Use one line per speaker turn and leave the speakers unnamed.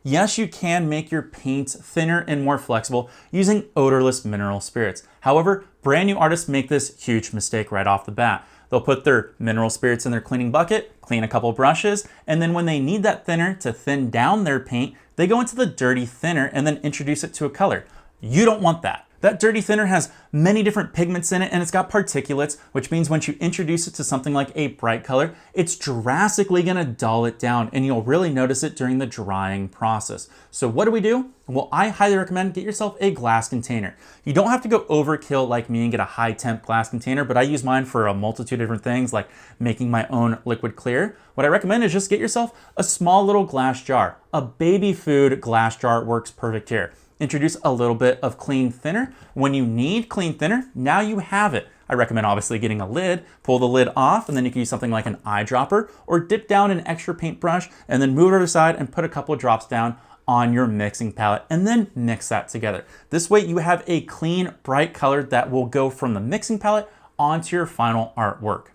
Yes, you can make your paints thinner and more flexible using odorless mineral spirits. However, brand new artists make this huge mistake right off the bat. They'll put their mineral spirits in their cleaning bucket, clean a couple brushes, and then when they need that thinner to thin down their paint, they go into the dirty thinner and then introduce it to a color. You don't want that. That dirty thinner has many different pigments in it and it's got particulates, which means once you introduce it to something like a bright color, it's drastically gonna dull it down and you'll really notice it during the drying process. So what do? Well, I highly recommend get yourself a glass container. You don't have to go overkill like me and get a high temp glass container, but I use mine for a multitude of different things like making my own liquid clear. What I recommend is just get yourself a small little glass jar. A baby food glass jar works perfect here. Introduce a little bit of clean thinner. When you need clean thinner, now you have it. I recommend obviously getting a lid, pull the lid off, and then you can use something like an eyedropper or dip down an extra paintbrush and then move it to the side and put a couple of drops down on your mixing palette and then mix that together. This way you have a clean, bright color that will go from the mixing palette onto your final artwork.